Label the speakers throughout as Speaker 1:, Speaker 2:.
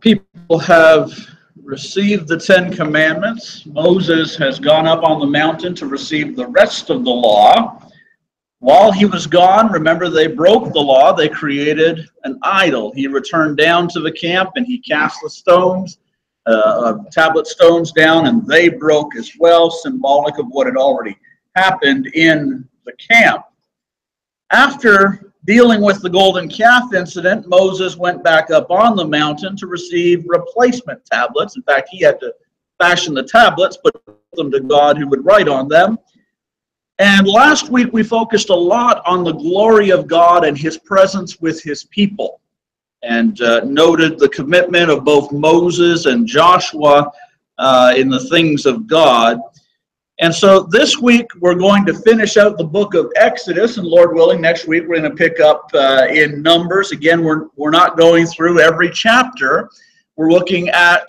Speaker 1: People have received the Ten Commandments. Moses has gone up on the mountain to receive the rest of the law. While he was gone, remember, they broke the law. They created an idol. He returned down to the camp and he cast the stones, tablet stones down, and they broke as well, symbolic of what had already happened in the camp. After dealing with the golden calf incident, Moses went back up on the mountain to receive replacement tablets. In fact, he had to fashion the tablets, put them to God who would write on them. And last week we focused a lot on the glory of God and his presence with his people, and noted the commitment of both Moses and Joshua in the things of God. And so this week we're going to finish out the book of Exodus, and Lord willing, next week we're going to pick up in Numbers. Again, we're not going through every chapter. We're looking at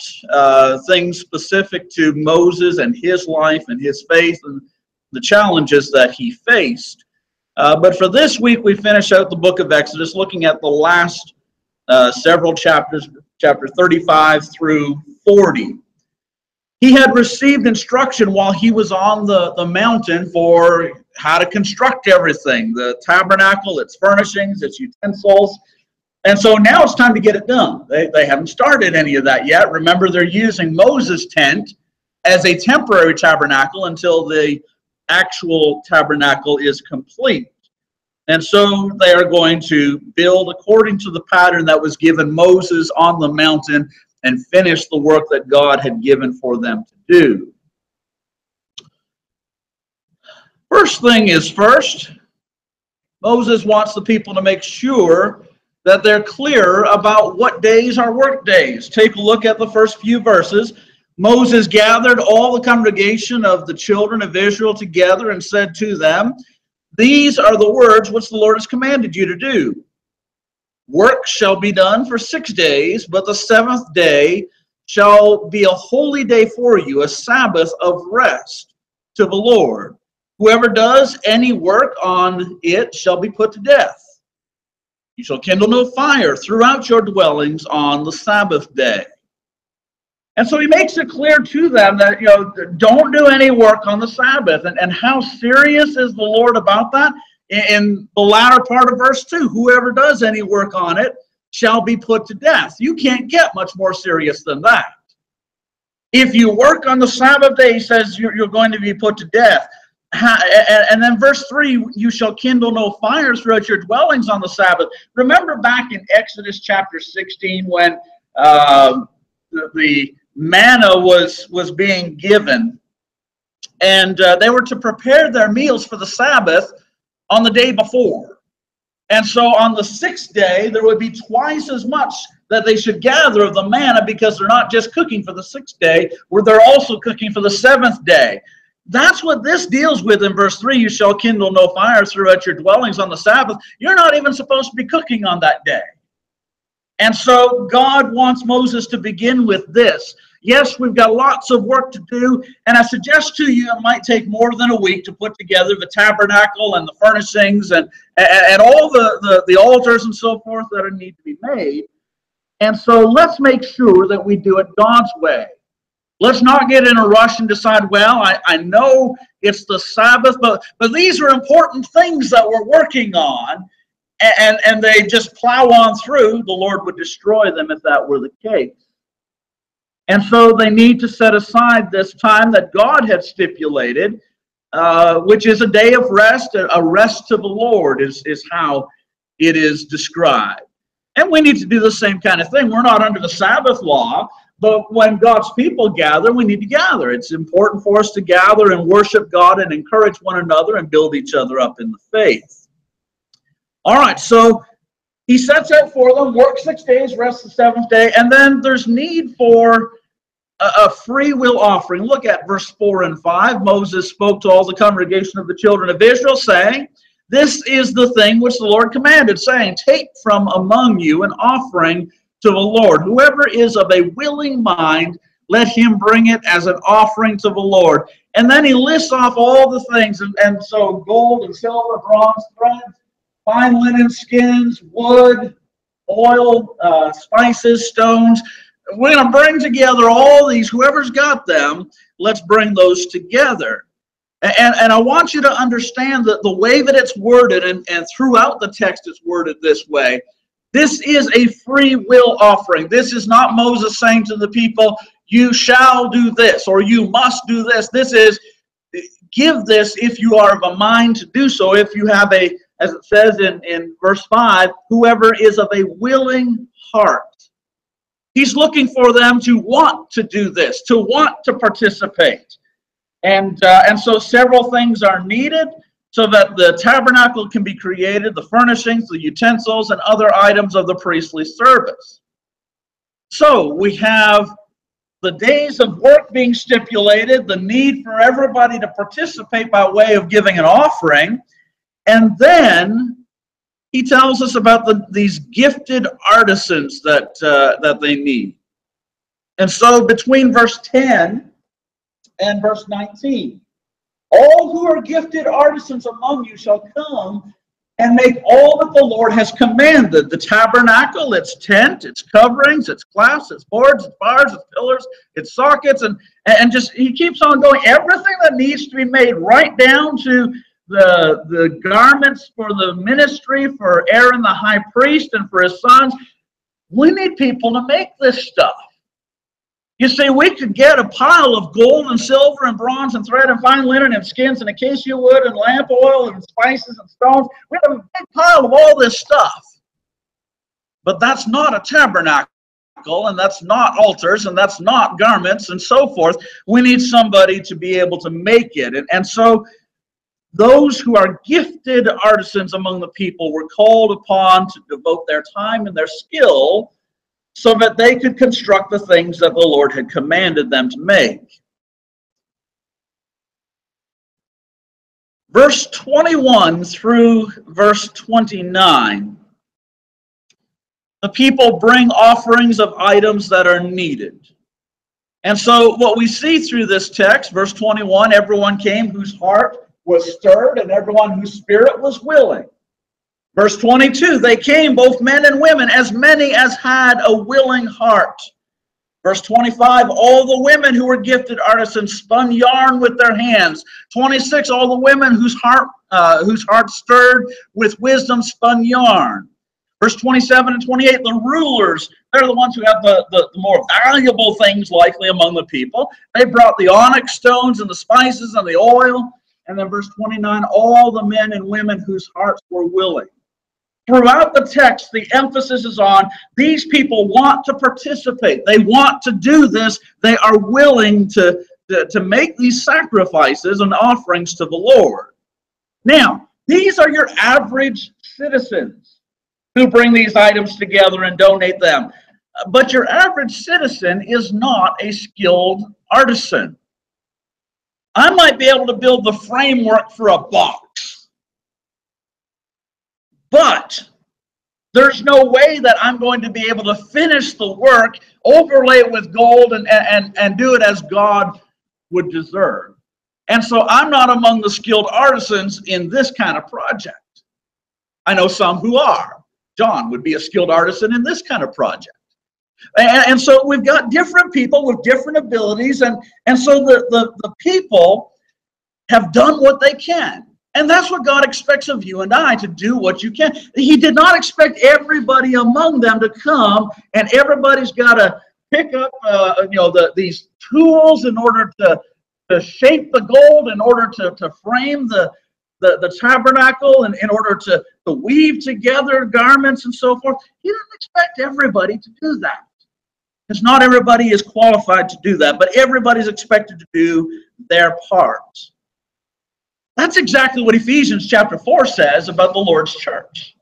Speaker 1: things specific to Moses and his life and his faith and the challenges that he faced. But for this week, we finish out the book of Exodus, looking at the last several chapters, chapter 35 through 40. He had received instruction while he was on the mountain for how to construct everything, the tabernacle, its furnishings, its utensils. And so now it's time to get it done. They haven't started any of that yet. Remember, they're using Moses' tent as a temporary tabernacle until the actual tabernacle is complete. And so they are going to build according to the pattern that was given Moses on the mountain and finish the work that God had given for them to do. First thing is first, Moses wants the people to make sure that they're clear about what days are work days. Take a look at the first few verses. Moses gathered all the congregation of the children of Israel together and said to them, "These are the words which the Lord has commanded you to do. Work shall be done for 6 days, but the seventh day shall be a holy day for you, a Sabbath of rest to the Lord. Whoever does any work on it shall be put to death. You shall kindle no fire throughout your dwellings on the Sabbath day." And so he makes it clear to them that, don't do any work on the Sabbath. And how serious is the Lord about that? In the latter part of verse 2, whoever does any work on it shall be put to death. You can't get much more serious than that. If you work on the Sabbath day, he says you're going to be put to death. And then verse 3, you shall kindle no fire throughout your dwellings on the Sabbath. Remember back in Exodus chapter 16 when the manna was being given, and they were to prepare their meals for the Sabbath on the day before. And so on the 6th day, there would be twice as much that they should gather of the manna, because they're not just cooking for the 6th day, where they're also cooking for the 7th day. That's what this deals with in verse 3. You shall kindle no fire throughout your dwellings on the Sabbath. You're not even supposed to be cooking on that day. And so God wants Moses to begin with this. Yes, we've got lots of work to do, and I suggest to you it might take more than a week to put together the tabernacle and the furnishings and all the altars and so forth that need to be made. And so let's make sure that we do it God's way. Let's not get in a rush and decide, well, I know it's the Sabbath, but these are important things that we're working on, and they just plow on through. The Lord would destroy them if that were the case. And so they need to set aside this time that God had stipulated, which is a day of rest. A rest to the Lord is how it is described. And we need to do the same kind of thing. We're not under the Sabbath law, but when God's people gather, we need to gather. It's important for us to gather and worship God and encourage one another and build each other up in the faith. All right, so he sets out for them, work 6 days, rest the 7th day, and then there's need for a free will offering. Look at verse 4 and 5. Moses spoke to all the congregation of the children of Israel, saying, "This is the thing which the Lord commanded, saying, take from among you an offering to the Lord. Whoever is of a willing mind, let him bring it as an offering to the Lord." And then he lists off all the things, and so gold and silver, bronze, threads, fine linen, skins, wood, oil, spices, stones, we're going to bring together all these, whoever's got them, let's bring those together. And I want you to understand that the way that it's worded, and throughout the text it's worded this way, this is a free will offering. This is not Moses saying to the people, you shall do this, or you must do this. This is, give this if you are of a mind to do so. If you have a, as it says in verse 5, whoever is of a willing heart. He's looking for them to want to do this, to want to participate. And so several things are needed so that the tabernacle can be created, the furnishings, the utensils, and other items of the priestly service. So we have the days of work being stipulated, the need for everybody to participate by way of giving an offering, and then he tells us about these gifted artisans that they need. And so between verse 10 and verse 19, all who are gifted artisans among you shall come and make all that the Lord has commanded. The tabernacle, its tent, its coverings, its clasps, its boards, its bars, its pillars, its sockets, and just he keeps on going. Everything that needs to be made, right down to the garments for the ministry for Aaron the high priest and for his sons. We need people to make this stuff. You see, we could get a pile of gold and silver and bronze and thread and fine linen and skins and acacia wood and lamp oil and spices and stones. We have a big pile of all this stuff. But that's not a tabernacle, and that's not altars, and that's not garments and so forth. We need somebody to be able to make it. And so those who are gifted artisans among the people were called upon to devote their time and their skill so that they could construct the things that the Lord had commanded them to make. Verse 21 through verse 29, the people bring offerings of items that are needed. And so what we see through this text, verse 21, everyone came whose heart was stirred and everyone whose spirit was willing. Verse 22, they came, both men and women, as many as had a willing heart. Verse 25, all the women who were gifted artisans spun yarn with their hands. 26, all the women whose heart stirred with wisdom spun yarn. Verse 27 and 28, the rulers, they're the ones who have the more valuable things likely among the people. They brought the onyx stones and the spices and the oil. And then verse 29, all the men and women whose hearts were willing. Throughout the text, the emphasis is on these people want to participate. They want to do this. They are willing to make these sacrifices and offerings to the Lord. Now, these are your average citizens who bring these items together and donate them. But your average citizen is not a skilled artisan. I might be able to build the framework for a box, but there's no way that I'm going to be able to finish the work, overlay it with gold, and do it as God would deserve. And so I'm not among the skilled artisans in this kind of project. I know some who are. John would be a skilled artisan in this kind of project. And so we've got different people with different abilities, and so the people have done what they can. And that's what God expects of you and I, to do what you can. He did not expect everybody among them to come, and everybody's got to pick up these tools in order to shape the gold, in order to frame the tabernacle, and in order to weave together garments and so forth. He didn't expect everybody to do that. Because not everybody is qualified to do that, but everybody's expected to do their part. That's exactly what Ephesians chapter 4 says about the Lord's church.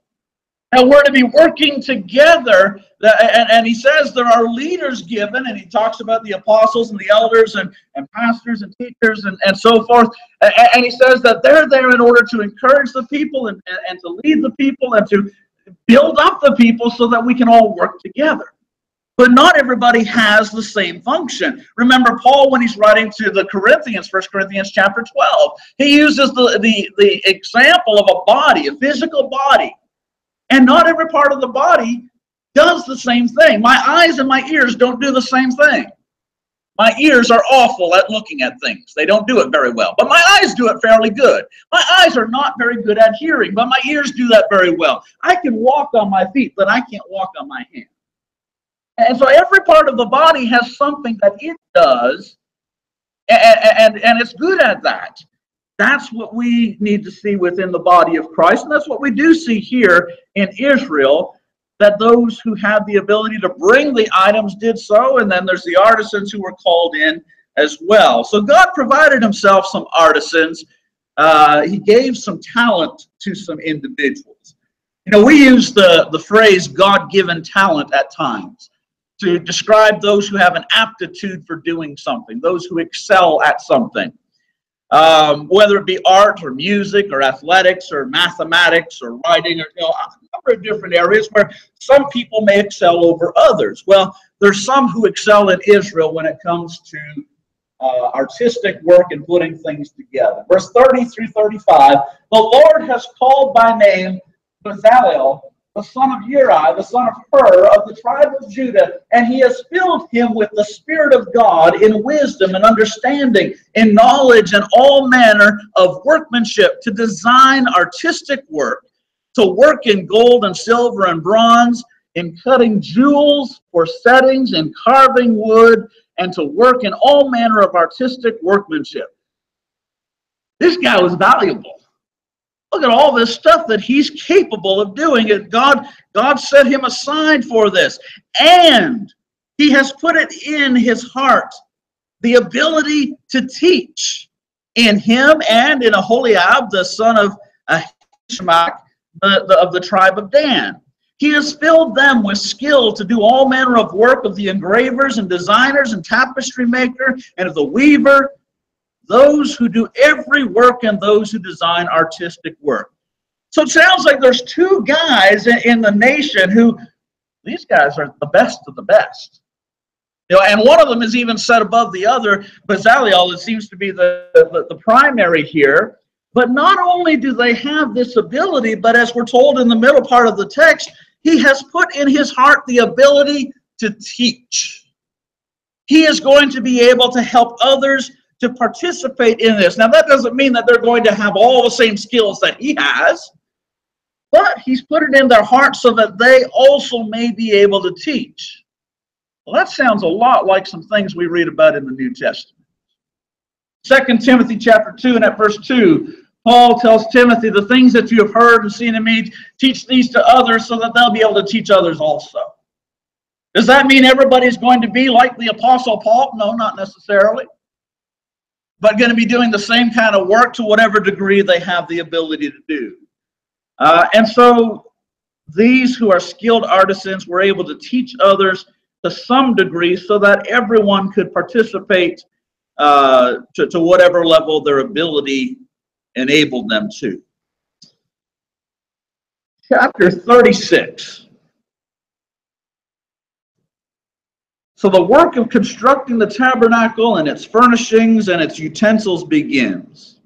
Speaker 1: And we're to be working together, and he says there are leaders given, and he talks about the apostles and the elders and pastors and teachers and so forth. And he says that they're there in order to encourage the people and to lead the people and to build up the people so that we can all work together. But not everybody has the same function. Remember Paul, when he's writing to the Corinthians, 1 Corinthians chapter 12, he uses the example of a body, a physical body. And not every part of the body does the same thing. My eyes and my ears don't do the same thing. My ears are awful at looking at things. They don't do it very well. But my eyes do it fairly good. My eyes are not very good at hearing, but my ears do that very well. I can walk on my feet, but I can't walk on my hands. And so every part of the body has something that it does, and it's good at that. That's what we need to see within the body of Christ, and that's what we do see here in Israel, that those who had the ability to bring the items did so, and then there's the artisans who were called in as well. So God provided himself some artisans. He gave some talent to some individuals. You know, we use the phrase God-given talent at times to describe those who have an aptitude for doing something, those who excel at something. Whether it be art or music or athletics or mathematics or writing or a number of different areas where some people may excel over others. Well, there's some who excel in Israel when it comes to artistic work and putting things together. Verse 30 through 35, the Lord has called by name Bezalel, the son of Uri, the son of Hur, of the tribe of Judah, and he has filled him with the Spirit of God in wisdom and understanding, in knowledge and all manner of workmanship, to design artistic work, to work in gold and silver and bronze, in cutting jewels for settings, in carving wood, and to work in all manner of artistic workmanship. This guy was valuable. Look at all this stuff that he's capable of doing. God set him aside for this. And he has put it in his heart, the ability to teach, in him and in Aholiab, the son of Ahisamach, of the tribe of Dan. He has filled them with skill to do all manner of work of the engravers and designers and tapestry maker and of the weaver, those who do every work and those who design artistic work. So it sounds like there's two guys in the nation who, these guys are the best of the best. You know, and one of them is even set above the other. Bezalel, it seems to be the primary here. But not only do they have this ability, but as we're told in the middle part of the text, he has put in his heart the ability to teach. He is going to be able to help others to participate in this. Now, that doesn't mean that they're going to have all the same skills that he has, but he's put it in their heart so that they also may be able to teach. Well, that sounds a lot like some things we read about in the New Testament. 2 Timothy chapter 2 and at verse 2, Paul tells Timothy, the things that you have heard and seen in me, teach these to others so that they'll be able to teach others also. Does that mean everybody's going to be like the Apostle Paul? No, not necessarily. But going to be doing the same kind of work to whatever degree they have the ability to do. And so these who are skilled artisans were able to teach others to some degree so that everyone could participate to whatever level their ability enabled them to. Chapter 36. So the work of constructing the tabernacle and its furnishings and its utensils begins.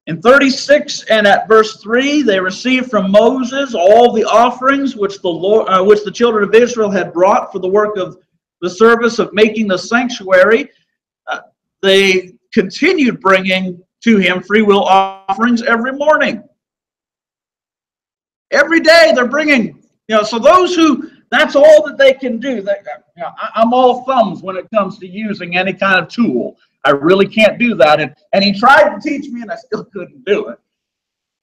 Speaker 1: In 36 and at verse 3, they received from Moses all the offerings which the children of Israel had brought for the work of the service of making the sanctuary. They continued bringing to him free will offerings every morning. Every day they're bringing, so those who, that's all that they can do. I'm all thumbs when it comes to using any kind of tool. I really can't do that. And he tried to teach me, and I still couldn't do it.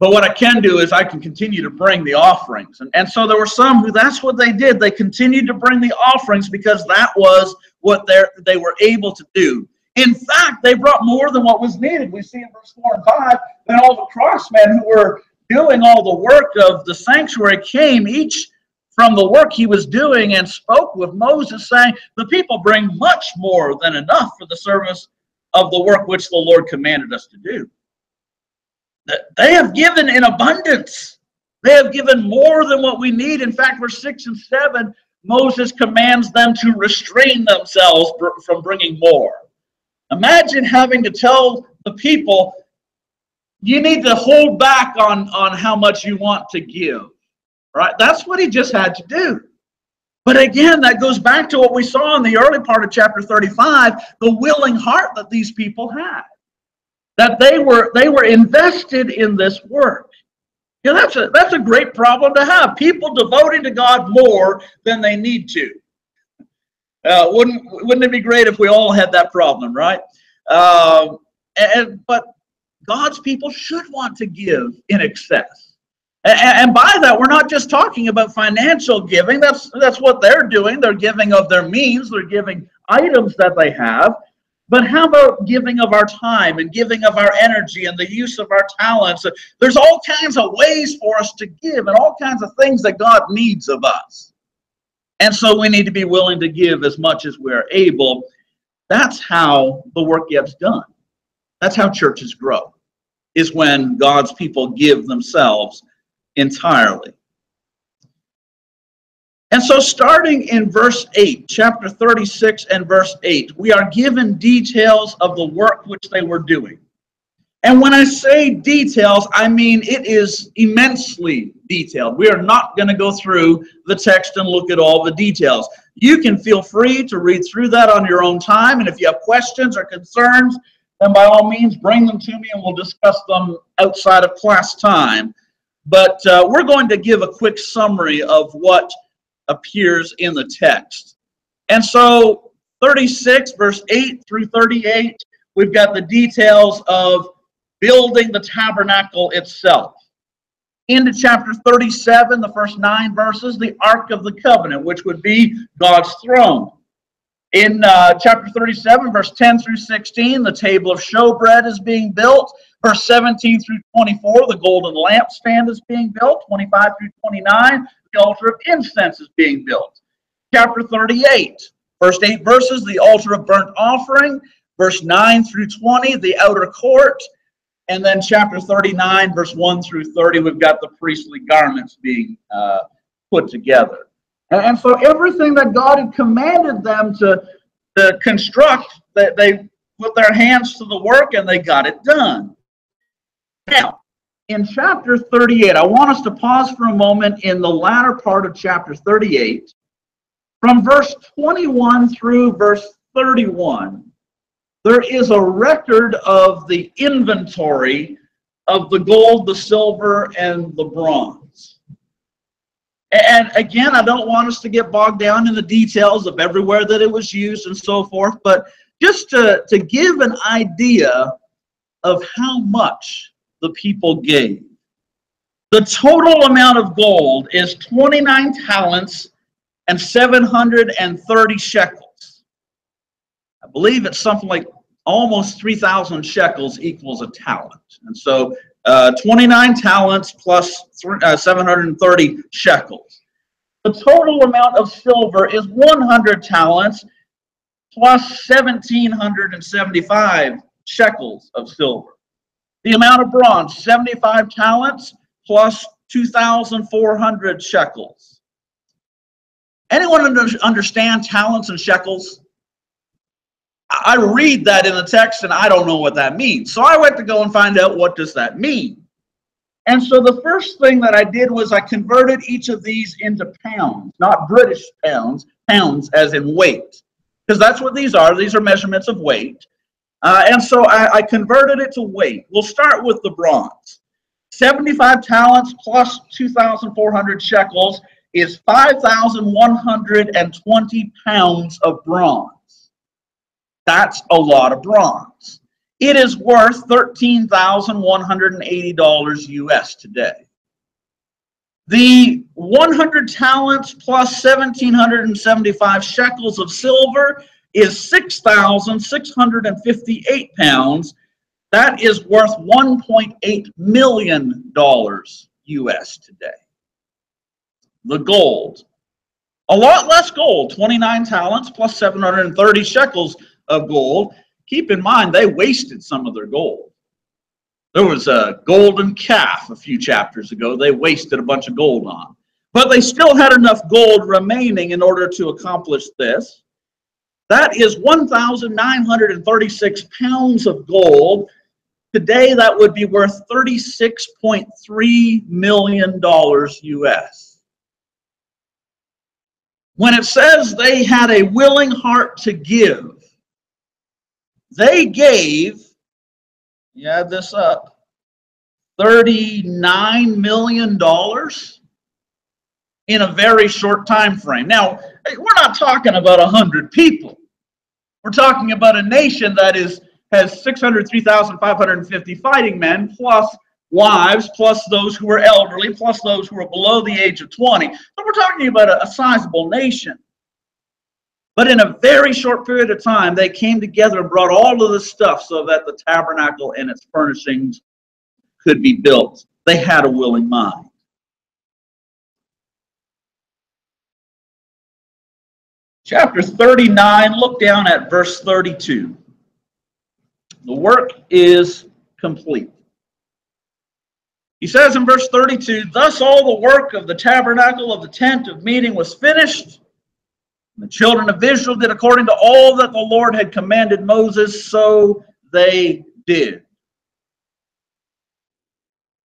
Speaker 1: But what I can do is I can continue to bring the offerings. And so there were some who that's what they did. They continued to bring the offerings because that was what they were able to do. In fact, they brought more than what was needed. We see in verse 4 and 5 that all the craftsmen who were doing all the work of the sanctuary came, each from the work he was doing, and spoke with Moses, saying, the people bring much more than enough for the service of the work which the Lord commanded us to do. They have given in abundance. They have given more than what we need. In fact, verse 6 and 7, Moses commands them to restrain themselves from bringing more. Imagine having to tell the people, you need to hold back on how much you want to give. Right? That's what he just had to do. But again, that goes back to what we saw in the early part of chapter 35, the willing heart that these people had. That they were invested in this work. You know, that's a great problem to have. People devoting to God more than they need to. Wouldn't it be great if we all had that problem, right? But God's people should want to give in excess. And by that, we're not just talking about financial giving. That's what they're doing. They're giving of their means. They're giving items that they have. But how about giving of our time and giving of our energy and the use of our talents? There's all kinds of ways for us to give and all kinds of things that God needs of us. And so we need to be willing to give as much as we're able. That's how the work gets done. That's how churches grow, is when God's people give themselves entirely. And so starting in verse 8, chapter 36 and verse 8, we are given details of the work which they were doing. And when I say details, I mean it is immensely detailed. We are not going to go through the text and look at all the details. You can feel free to read through that on your own time. And if you have questions or concerns, then by all means bring them to me and we'll discuss them outside of class time. But we're going to give a quick summary of what appears in the text. And so 36 verse 8 through 38, we've got the details of building the tabernacle itself. Into chapter 37, the first 9 verses, the Ark of the Covenant, which would be God's throne. In chapter 37, verse 10 through 16, the table of showbread is being built. Verse 17 through 24, the golden lampstand is being built. 25 through 29, the altar of incense is being built. Chapter 38, first 8 verses, the altar of burnt offering. Verse 9 through 20, the outer court. And then chapter 39, verse 1 through 30, we've got the priestly garments being put together. And so everything that God had commanded them to construct, they put their hands to the work and they got it done. Now, in chapter 38, I want us to pause for a moment in the latter part of chapter 38. From verse 21 through verse 31, there is a record of the inventory of the gold, the silver, and the bronze. And again, I don't want us to get bogged down in the details of everywhere that it was used and so forth, but just to give an idea of how much the people gave. The total amount of gold is 29 talents and 730 shekels. I believe it's something like almost 3,000 shekels equals a talent. And so 29 talents plus 730 shekels. The total amount of silver is 100 talents plus 1,775 shekels of silver. The amount of bronze, 75 talents plus 2,400 shekels. Anyone understand talents and shekels? I read that in the text and I don't know what that means. So I went to go and find out what does that mean. And so the first thing that I did was I converted each of these into pounds, not British pounds, pounds as in weight. Because that's what these are. These are measurements of weight. And so I converted it to weight. We'll start with the bronze. 75 talents plus 2,400 shekels is 5,120 pounds of bronze. That's a lot of bronze. It is worth $13,180 US today. The 100 talents plus 1,775 shekels of silver is 6,658 pounds. That is worth $1.8 million US today. The gold. A lot less gold, 29 talents plus 730 shekels of gold. Keep in mind, they wasted some of their gold. There was a golden calf a few chapters ago they wasted a bunch of gold on. But they still had enough gold remaining in order to accomplish this. That is 1,936 pounds of gold. Today, that would be worth $36.3 million US. when it says they had a willing heart to give, they gave, you add this up, $39 million in a very short time frame. Now, we're not talking about 100 people. We're talking about a nation that has 603,550 fighting men, plus wives, plus those who are elderly, plus those who are below the age of 20. So we're talking about a sizable nation. But in a very short period of time, they came together and brought all of this stuff so that the tabernacle and its furnishings could be built. They had a willing mind. Chapter 39, look down at verse 32. The work is complete. He says in verse 32, thus all the work of the tabernacle of the tent of meeting was finished. And the children of Israel did according to all that the Lord had commanded Moses, so they did.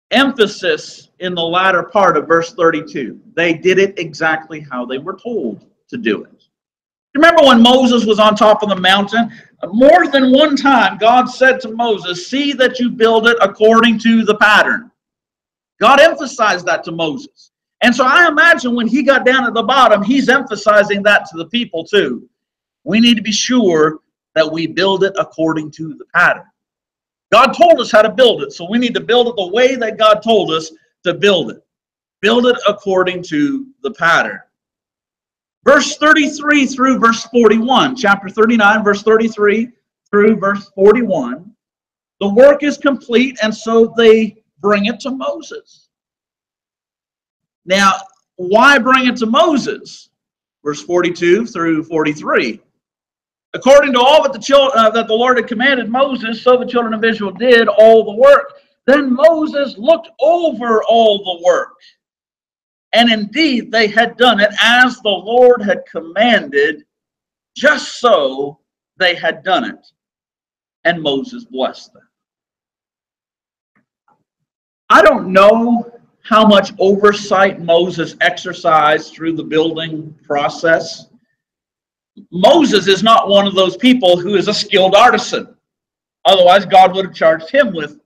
Speaker 1: Emphasis in the latter part of verse 32. They did it exactly how they were told to do it. Remember when Moses was on top of the mountain? More than one time, God said to Moses, see that you build it according to the pattern. God emphasized that to Moses. And so I imagine when he got down at the bottom, he's emphasizing that to the people too. We need to be sure that we build it according to the pattern. God told us how to build it, so we need to build it the way that God told us to build it. Build it according to the pattern. Verse 33 through verse 41, chapter 39, verse 33 through verse 41. The work is complete, and so they bring it to Moses. Now, why bring it to Moses? Verse 42 through 43. According to all that the Lord had commanded Moses, so the children of Israel did all the work. Then Moses looked over all the work. And indeed, they had done it as the Lord had commanded, just so they had done it. And Moses blessed them. I don't know how much oversight Moses exercised through the building process. Moses is not one of those people who is a skilled artisan. Otherwise, God would have charged him with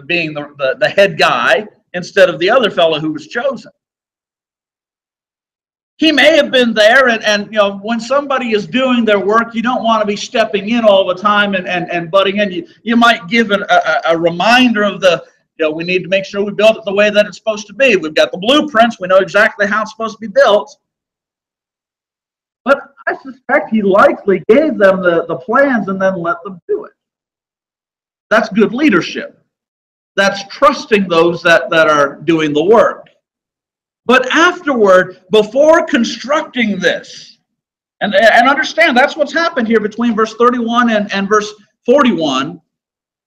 Speaker 1: being the head guy instead of the other fellow who was chosen. He may have been there, and you know, when somebody is doing their work, you don't want to be stepping in all the time and butting in. You might give a reminder of we need to make sure we build it the way that it's supposed to be. We've got the blueprints. We know exactly how it's supposed to be built. But I suspect he likely gave them the plans and then let them do it. That's good leadership. That's trusting those that are doing the work. But afterward, before constructing this, and understand that's what's happened here between verse 31 and verse 41.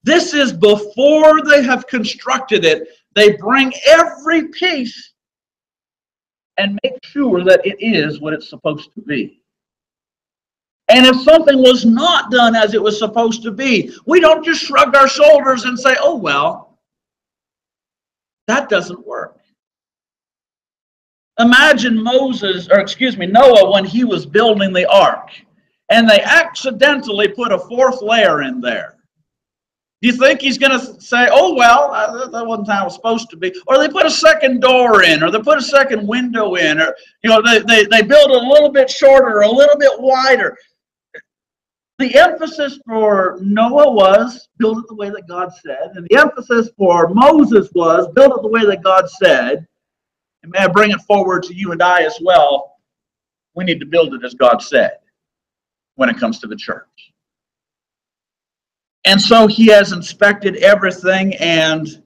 Speaker 1: This is before they have constructed it. They bring every piece and make sure that it is what it's supposed to be. And if something was not done as it was supposed to be, we don't just shrug our shoulders and say, oh, well, that doesn't work. Imagine Noah when he was building the ark, and they accidentally put a fourth layer in there. Do you think he's going to say, oh, well, that wasn't how it was supposed to be? Or they put a second door in, or they put a second window in, or they build it a little bit shorter, or a little bit wider. The emphasis for Noah was build it the way that God said, and the emphasis for Moses was build it the way that God said. And may I bring it forward to you and I as well. We need to build it as God said when it comes to the church. And so he has inspected everything, and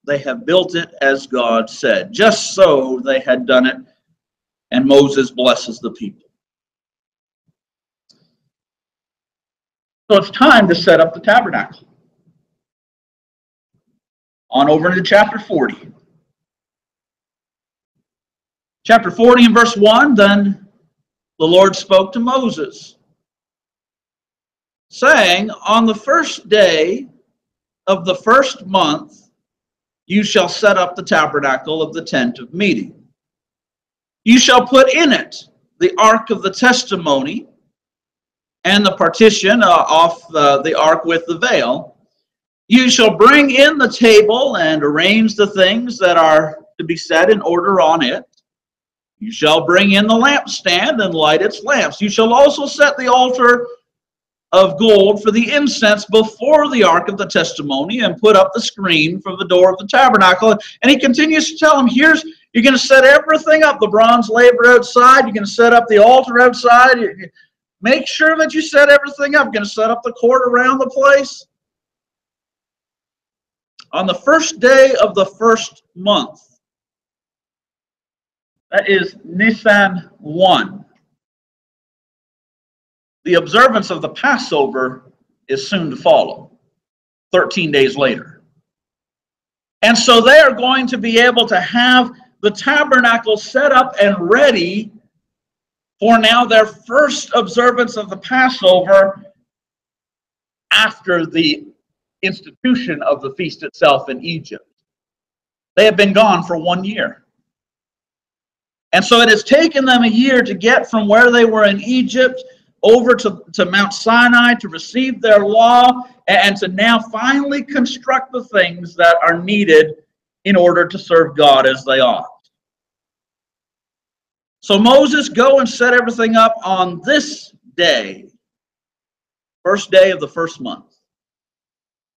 Speaker 1: they have built it as God said. Just so they had done it, and Moses blesses the people. So it's time to set up the tabernacle. On over into chapter 40. Chapter 40 and verse 1, then the Lord spoke to Moses, saying, on the first day of the first month, you shall set up the tabernacle of the tent of meeting. You shall put in it the ark of the testimony and the partition off the ark with the veil. You shall bring in the table and arrange the things that are to be set in order on it. You shall bring in the lampstand and light its lamps. You shall also set the altar of gold for the incense before the ark of the testimony, and put up the screen for the door of the tabernacle. And he continues to tell them, you're going to set everything up, the bronze laver outside, you're going to set up the altar outside, make sure that you set everything up. You're going to set up the court around the place. On the first day of the first month, that is Nisan 1, the observance of the Passover is soon to follow, 13 days later. And so they are going to be able to have the tabernacle set up and ready for now their first observance of the Passover after the institution of the feast itself in Egypt. They have been gone for 1 year. And so it has taken them a year to get from where they were in Egypt over to Mount Sinai to receive their law, and to now finally construct the things that are needed in order to serve God as they ought. So Moses, go and set everything up on this day, first day of the first month.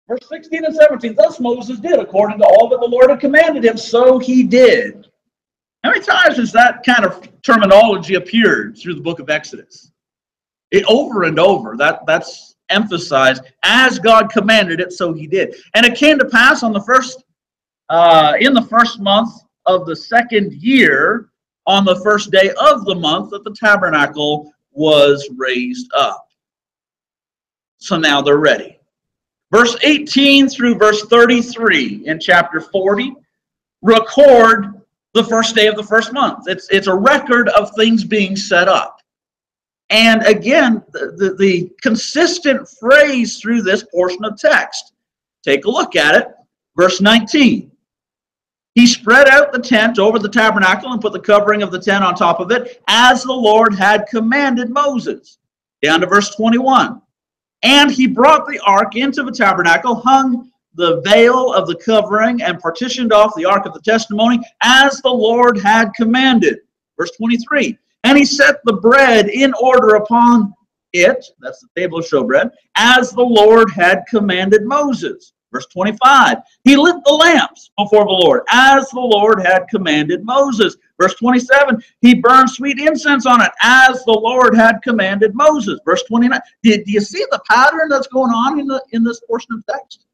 Speaker 1: Verse 16 and 17, thus Moses did according to all that the Lord had commanded him, so he did. How many times has that kind of terminology appeared through the book of Exodus? Over and over, that's emphasized, as God commanded it, so he did. And it came to pass on the first, in the first month of the second year, on the first day of the month, that the tabernacle was raised up. So now they're ready. Verse 18 through verse 33 in chapter 40 record the first day of the first month. It's a record of things being set up. And again, the consistent phrase through this portion of text. Take a look at it. Verse 19. He spread out the tent over the tabernacle and put the covering of the tent on top of it, as the Lord had commanded Moses. Down to verse 21. And he brought the ark into the tabernacle, hung the veil of the covering, and partitioned off the ark of the testimony, as the Lord had commanded. Verse 23. And he set the bread in order upon it, that's the table of showbread, as the Lord had commanded Moses. Verse 25, he lit the lamps before the Lord, as the Lord had commanded Moses. Verse 27, he burned sweet incense on it, as the Lord had commanded Moses. Verse 29, do you see the pattern that's going on in this portion of text?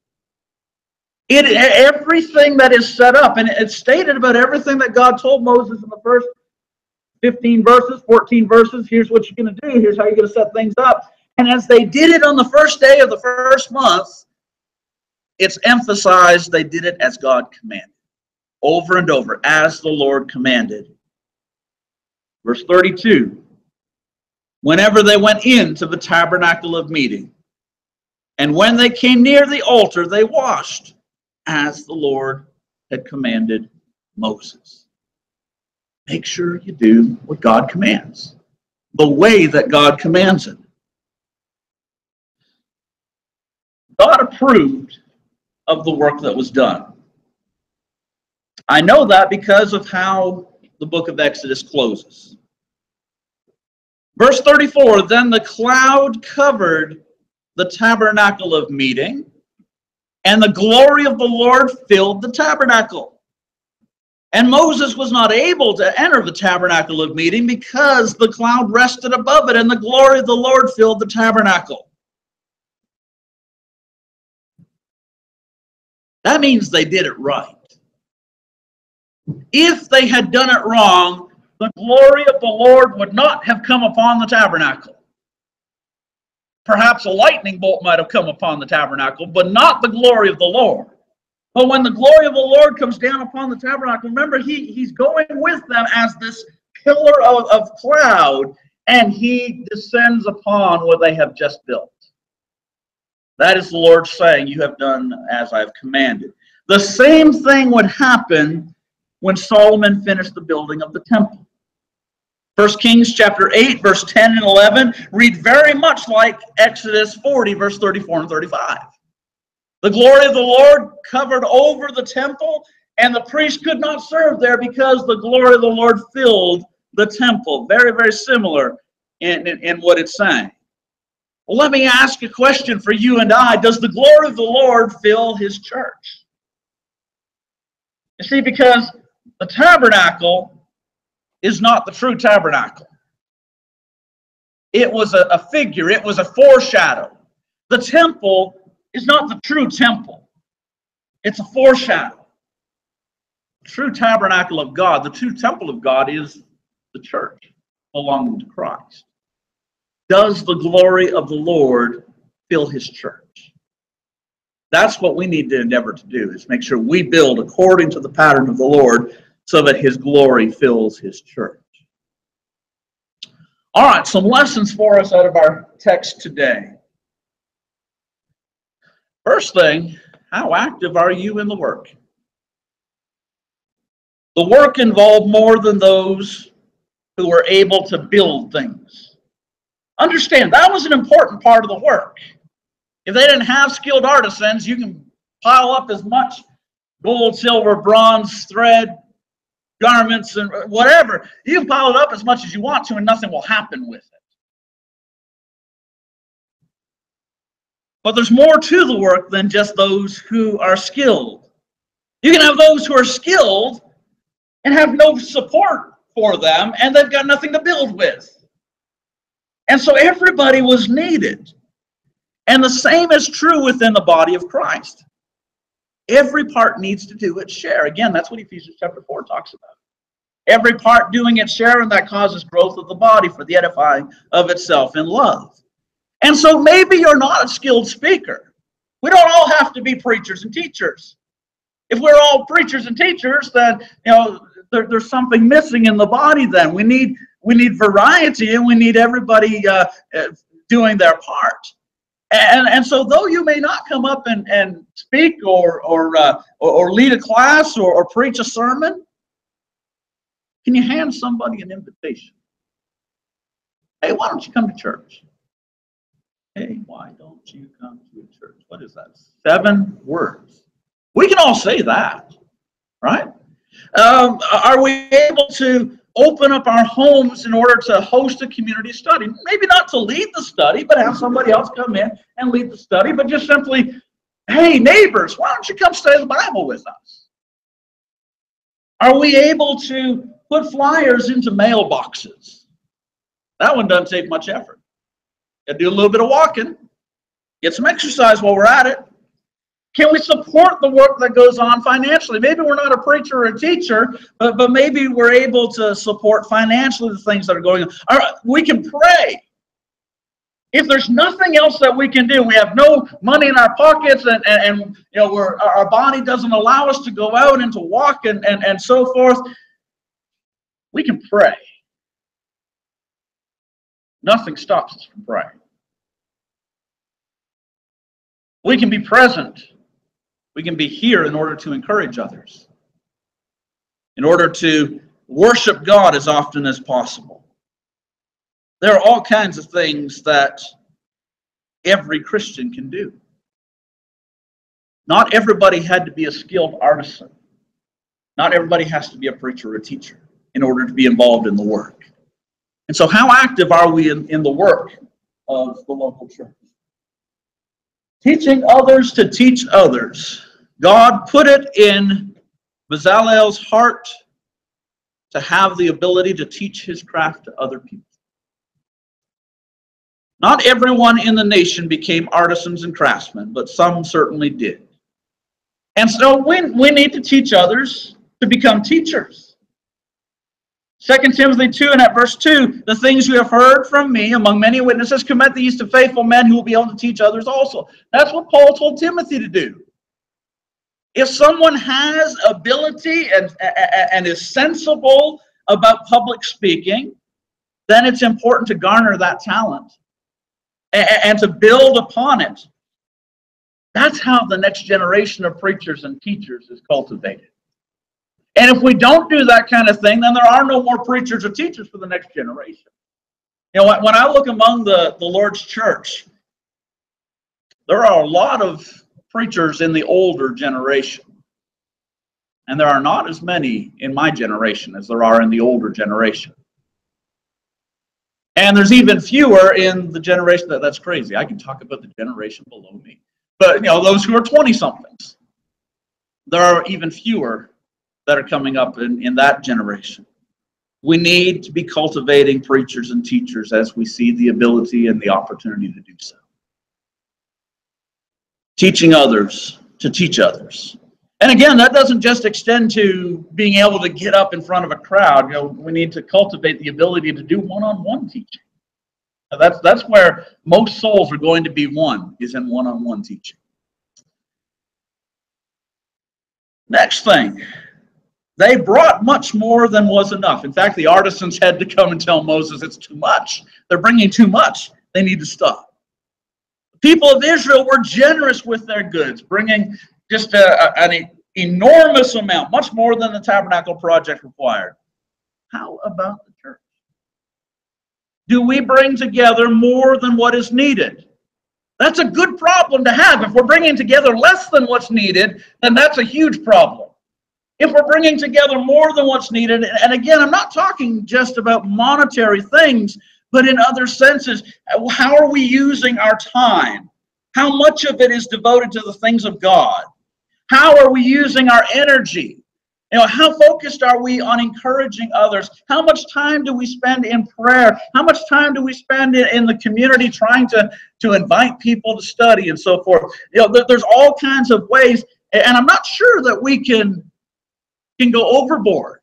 Speaker 1: Everything that is set up, and it's stated about everything that God told Moses in the first 15 verses, 14 verses. Here's what you're going to do. Here's how you're going to set things up. And as they did it on the first day of the first month, it's emphasized they did it as God commanded. Over and over, as the Lord commanded. Verse 32. Whenever they went into the tabernacle of meeting, and when they came near the altar, they washed, as the Lord had commanded Moses. Make sure you do what God commands, the way that God commands it. God approved of the work that was done. I know that because of how the book of Exodus closes. Verse 34, then the cloud covered the tabernacle of meeting, and the glory of the Lord filled the tabernacle. And Moses was not able to enter the tabernacle of meeting because the cloud rested above it, and the glory of the Lord filled the tabernacle. That means they did it right. If they had done it wrong, the glory of the Lord would not have come upon the tabernacle. Perhaps a lightning bolt might have come upon the tabernacle, but not the glory of the Lord. But when the glory of the Lord comes down upon the tabernacle, remember, he's going with them as this pillar of cloud, and he descends upon what they have just built. That is the Lord saying, you have done as I have commanded. The same thing would happen when Solomon finished the building of the temple. 1 Kings chapter 8, verse 10 and 11 read very much like Exodus 40, verse 34 and 35. The glory of the Lord covered over the temple, and the priest could not serve there because the glory of the Lord filled the temple. Very, very similar in what it's saying. Well, let me ask a question for you and I. Does the glory of the Lord fill his church? You see, because the tabernacle is not the true tabernacle. It was a figure. It was a foreshadow. The temple is not the true temple. It's a foreshadow. The true tabernacle of God, the true temple of God, is the church belonging to Christ. Does the glory of the Lord fill his church? That's what we need to endeavor to do, is make sure we build according to the pattern of the Lord so that his glory fills his church. All right, some lessons for us out of our text today. First thing, how active are you in the work? The work involved more than those who were able to build things. Understand, that was an important part of the work. If they didn't have skilled artisans, you can pile up as much gold, silver, bronze, thread, garments, and whatever. You can pile it up as much as you want to, and nothing will happen with it. But there's more to the work than just those who are skilled. You can have those who are skilled and have no support for them, and they've got nothing to build with. And so everybody was needed. And the same is true within the body of Christ. Every part needs to do its share. Again, that's what Ephesians chapter 4 talks about. Every part doing its share, and that causes growth of the body for the edifying of itself in love. And so maybe you're not a skilled speaker. We don't all have to be preachers and teachers. If we're all preachers and teachers, then there's something missing in the body. Then we need variety, and we need everybody doing their part. And so, though you may not come up and speak or lead a class or preach a sermon, can you hand somebody an invitation? Hey, why don't you come to church? Hey, why don't you come to a church? What is that? 7 words. We can all say that, right? Are we able to open up our homes in order to host a community study? Maybe not to lead the study, but have somebody else come in and lead the study, but just simply, hey, neighbors, why don't you come study the Bible with us? Are we able to put flyers into mailboxes? That one doesn't take much effort. Got to do a little bit of walking, get some exercise while we're at it. Can we support the work that goes on financially? Maybe we're not a preacher or a teacher, but maybe we're able to support financially the things that are going on. All right, we can pray. If there's nothing else that we can do, we have no money in our pockets, and our body doesn't allow us to go out and to walk and so forth, we can pray. Nothing stops us from praying. We can be present. We can be here in order to encourage others, in order to worship God as often as possible. There are all kinds of things that every Christian can do. Not everybody had to be a skilled artisan. Not everybody has to be a preacher or a teacher in order to be involved in the work. And so how active are we in the work of the local church? Teaching others to teach others. God put it in Bezalel's heart to have the ability to teach his craft to other people. Not everyone in the nation became artisans and craftsmen, but some certainly did. And so we need to teach others to become teachers. 2 Timothy 2 and at verse 2, the things you have heard from me among many witnesses, commit these to faithful men who will be able to teach others also. That's what Paul told Timothy to do. If someone has ability and is sensible about public speaking, then it's important to garner that talent and to build upon it. That's how the next generation of preachers and teachers is cultivated. And if we don't do that kind of thing, then there are no more preachers or teachers for the next generation. You know, when I look among the Lord's church, there are a lot of preachers in the older generation. And there are not as many in my generation as there are in the older generation. And there's even fewer in the generation that's crazy. I can talk about the generation below me. But, you know, those who are 20-somethings. There are even fewer that are coming up in that generation. We need to be cultivating preachers and teachers as we see the ability and the opportunity to do so. Teaching others to teach others. And again, that doesn't just extend to being able to get up in front of a crowd. You know, we need to cultivate the ability to do one-on-one teaching. Now that's where most souls are going to be won, is in one-on-one teaching. Next thing, they brought much more than was enough. In fact, the artisans had to come and tell Moses, it's too much. They're bringing too much. They need to stop. The people of Israel were generous with their goods, bringing just an enormous amount, much more than the Tabernacle project required. How about the church? Do we bring together more than what is needed? That's a good problem to have. If we're bringing together less than what's needed, then that's a huge problem. If we're bringing together more than what's needed, and again, I'm not talking just about monetary things, but in other senses, how are we using our time? How much of it is devoted to the things of God? How are we using our energy? You know, how focused are we on encouraging others? How much time do we spend in prayer? How much time do we spend in the community trying to invite people to study and so forth? You know, there's all kinds of ways, and I'm not sure that we can go overboard.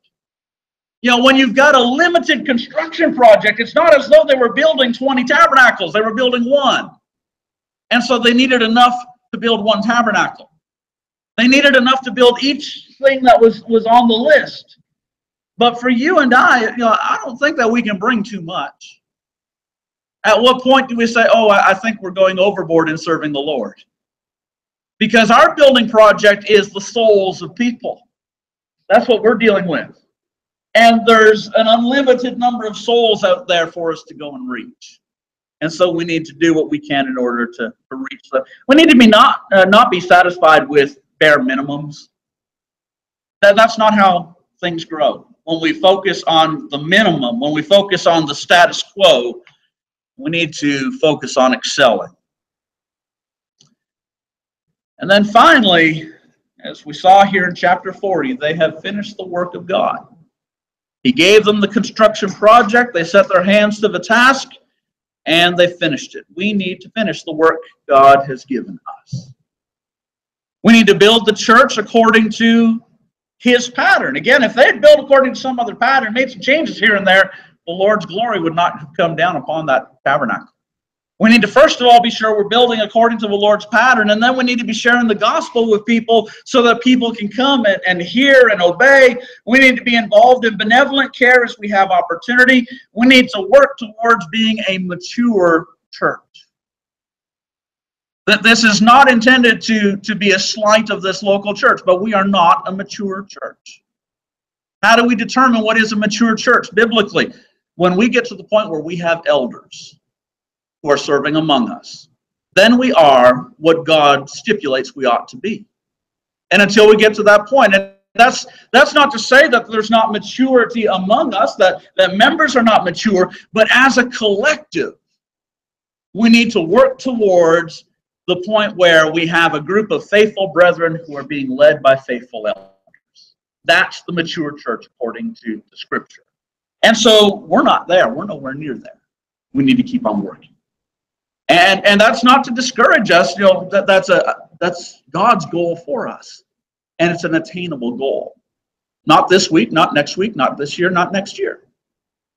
Speaker 1: You know, when you've got a limited construction project, it's not as though they were building 20 tabernacles. They were building one. And so they needed enough to build one tabernacle. They needed enough to build each thing that was on the list. But for you and I, you know, I don't think that we can bring too much. At what point do we say, oh, I think we're going overboard in serving the Lord? Because our building project is the souls of people. That's what we're dealing with. And there's an unlimited number of souls out there for us to go and reach. And so we need to do what we can in order to reach them. We need to be not be satisfied with bare minimums. That's not how things grow. When we focus on the minimum, when we focus on the status quo, we need to focus on excelling. And then finally, as we saw here in chapter 40, they have finished the work of God. He gave them the construction project. They set their hands to the task, and they finished it. We need to finish the work God has given us. We need to build the church according to His pattern. Again, if they had built according to some other pattern, made some changes here and there, the Lord's glory would not have come down upon that tabernacle. We need to first of all be sure we're building according to the Lord's pattern, and then we need to be sharing the gospel with people so that people can come and hear and obey. We need to be involved in benevolent care as we have opportunity. We need to work towards being a mature church. That this is not intended to be a slight of this local church, but we are not a mature church. How do we determine what is a mature church biblically? When we get to the point where we have elders who are serving among us, then we are what God stipulates we ought to be. And until we get to that point, and that's not to say that there's not maturity among us, that members are not mature, but as a collective, we need to work towards the point where we have a group of faithful brethren who are being led by faithful elders. That's the mature church according to the Scripture. And so we're not there. We're nowhere near there. We need to keep on working. And that's not to discourage us. You know, that's God's goal for us. And it's an attainable goal. Not this week, not next week, not this year, not next year.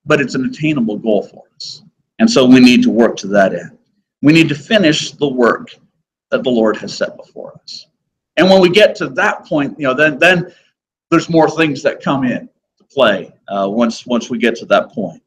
Speaker 1: But it's an attainable goal for us. And so we need to work to that end. We need to finish the work that the Lord has set before us. And when we get to that point, you know, then there's more things that come in to play once we get to that point.